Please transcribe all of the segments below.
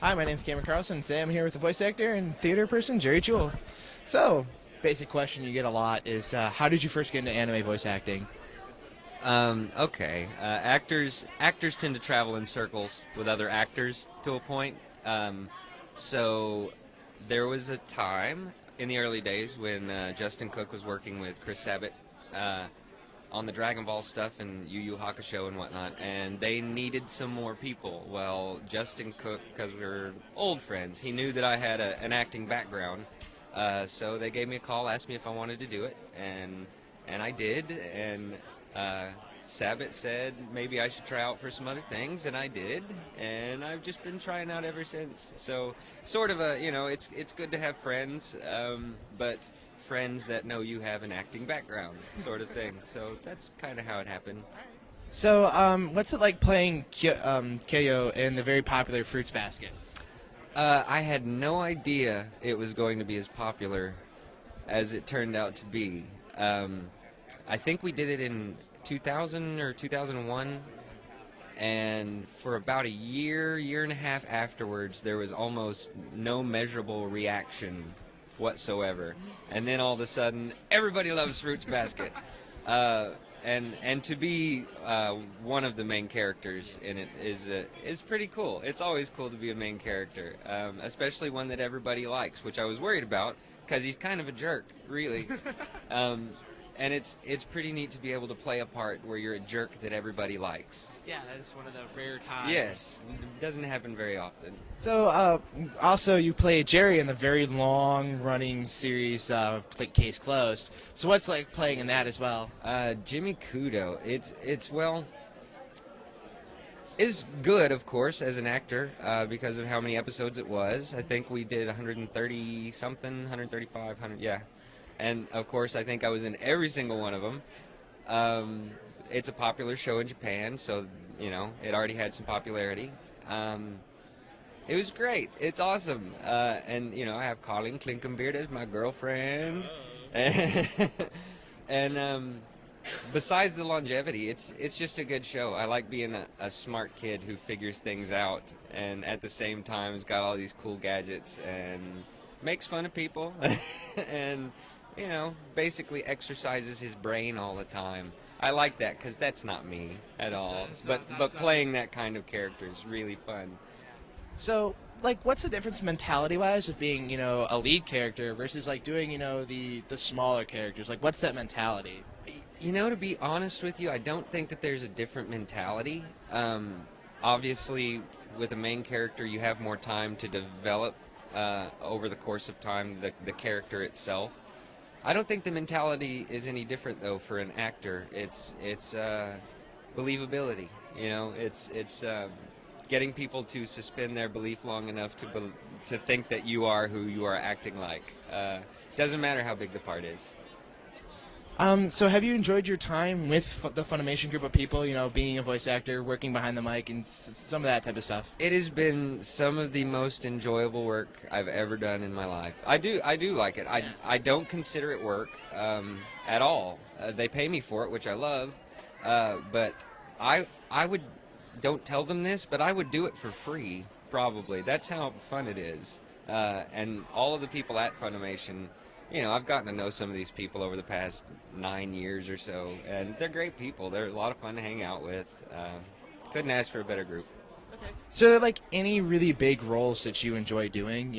Hi, my name's Cameron Carlson. Today I'm here with the voice actor and theater person, Jewell. So, basic question you get a lot is, how did you first get into anime voice acting? Okay. Actors tend to travel in circles with other actors to a point. So there was a time in the early days when Justin Cook was working with Chris Sabat on the Dragon Ball stuff and Yu Yu Hakusho and whatnot, and they needed some more people. Well, Justin Cook, because we were old friends, he knew that I had an acting background, so they gave me a call, asked me if I wanted to do it, and I did, and Sabat said maybe I should try out for some other things, and I did, and I've just been trying out ever since. So, sort of it's good to have friends, but friends that know you have an acting background, sort of thing. So that's kind of how it happened. So, what's it like playing Kyo in the very popular Fruits Basket? I had no idea it was going to be as popular as it turned out to be. I think we did it in 2000 or 2001, and for about a year and a half afterwards, there was almost no measurable reaction whatsoever. And then all of a sudden, everybody loves Fruits Basket. And to be one of the main characters in it is pretty cool. It's always cool to be a main character, especially one that everybody likes, which I was worried about because he's kind of a jerk, really. And it's pretty neat to be able to play a part where you're a jerk that everybody likes. Yeah, that's one of the rare times. Yes, it doesn't happen very often. So, also you play Jerry in the very long-running series, like Case Closed. So what's like playing in that as well? Jimmy Kudo, is good, of course, as an actor, because of how many episodes it was. I think we did 130 something, 135, 100, yeah. And of course, I think I was in every single one of them. It's a popular show in Japan, so it already had some popularity. It was great. It's awesome. And I have Colleen Klinkenbeard as my girlfriend. And besides the longevity, it's just a good show. I like being a smart kid who figures things out, and at the same time has got all these cool gadgets and makes fun of people, and basically exercises his brain all the time. I like that because that's not me at all. But playing that kind of character is really fun. So, like, what's the difference mentality-wise of being, a lead character versus, like, doing, the smaller characters? Like, what's that mentality? To be honest with you, I don't think that there's a different mentality. Obviously, with a main character, you have more time to develop over the course of time the character itself. I don't think the mentality is any different though for an actor. It's believability. It's getting people to suspend their belief long enough to think that you are who you are acting like. Doesn't matter how big the part is. So have you enjoyed your time with the Funimation group of people, being a voice actor, working behind the mic, and some of that type of stuff? It has been some of the most enjoyable work I've ever done in my life. I do like it. I don't consider it work at all. They pay me for it, which I love, but I would, don't tell them this, but I would do it for free, probably. That's how fun it is. And all of the people at Funimation, I've gotten to know some of these people over the past 9 years or so, and they're great people. They're a lot of fun to hang out with. Couldn't ask for a better group. So, are there, like, any really big roles that you enjoy doing?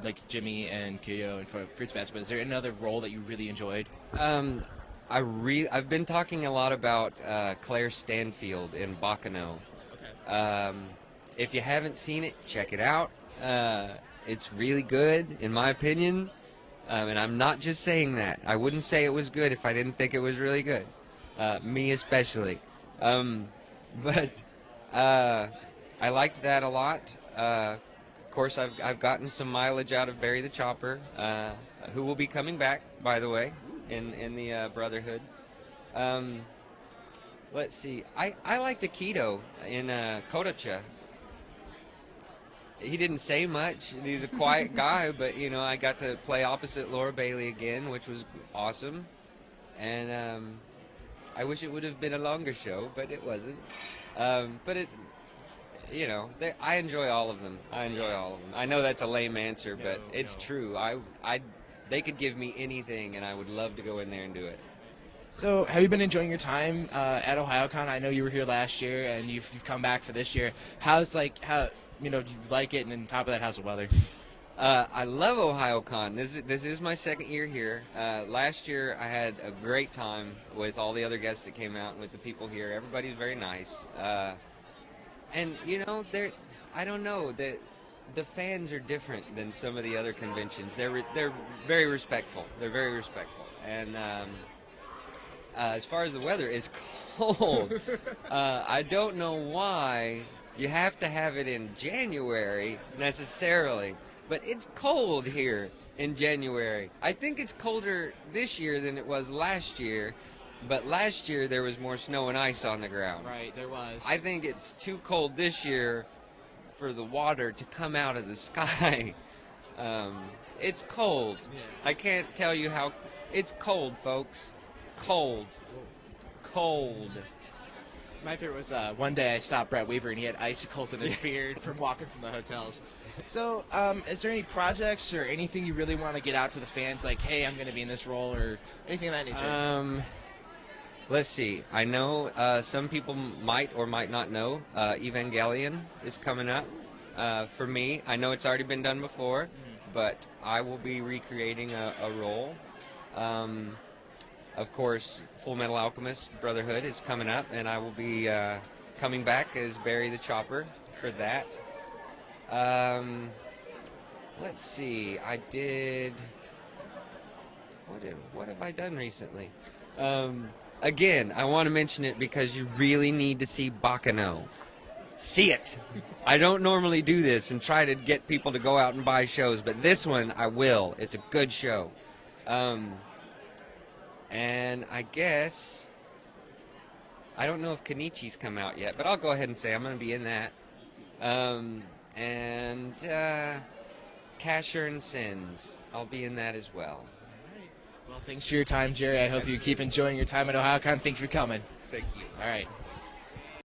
Like Jimmy and Kyo and Fruits Basket. But is there another role that you really enjoyed? I've been talking a lot about Claire Stanfield in Baccano. Okay. If you haven't seen it, check it out. It's really good, in my opinion. And I'm not just saying that. I wouldn't say it was good if I didn't think it was really good. Me especially. But I liked that a lot. Of course, I've gotten some mileage out of Barry the Chopper, who will be coming back, by the way, in the Brotherhood. Let's see. I liked Akito in Kodacha. He didn't say much. He's a quiet guy, but I got to play opposite Laura Bailey again, which was awesome. And I wish it would have been a longer show, but it wasn't. But you know, I enjoy all of them. I enjoy all of them. I know that's a lame answer, but it's true. They could give me anything, and I would love to go in there and do it. So, have you been enjoying your time at Ohayocon? I know you were here last year, and you've come back for this year. How do you like it? And on top of that, how's the weather? I love Ohayocon. This is my second year here. Last year I had a great time with all the other guests that came out and with the people here. Everybody's very nice, and you know, I don't know, the fans are different than some of the other conventions. They're very respectful. They're very respectful, and as far as the weather, it's cold. I don't know why you have to have it in January necessarily. But it's cold here in January. I think it's colder this year than it was last year, but last year there was more snow and ice on the ground. Right, there was. I think it's too cold this year for the water to come out of the sky. It's cold. Yeah. I can't tell you how. It's cold, folks. Cold. Cold. My favorite was one day I stopped Brett Weaver and he had icicles in his beard from walking from the hotels. So, is there any projects or anything you really want to get out to the fans, like, hey, I'm going to be in this role, or anything of that nature? Let's see. I know some people might or might not know Evangelion is coming up. For me, I know it's already been done before, but I will be recreating a role. Of course, Full Metal Alchemist Brotherhood is coming up, and I will be coming back as Barry the Chopper for that. Let's see. I did. What have I done recently? Again, I want to mention it because you really need to see Bakano. See it. I don't normally do this and try to get people to go out and buy shows, but this one I will. It's a good show. And I guess I don't know if Kenichi's come out yet, but I'll go ahead and say I'm going to be in that. And Casher and Sins, I'll be in that as well. Well, thanks for your time, Jerry. I hope you keep enjoying your time at Ohayocon. Thanks for coming. Thank you. All right.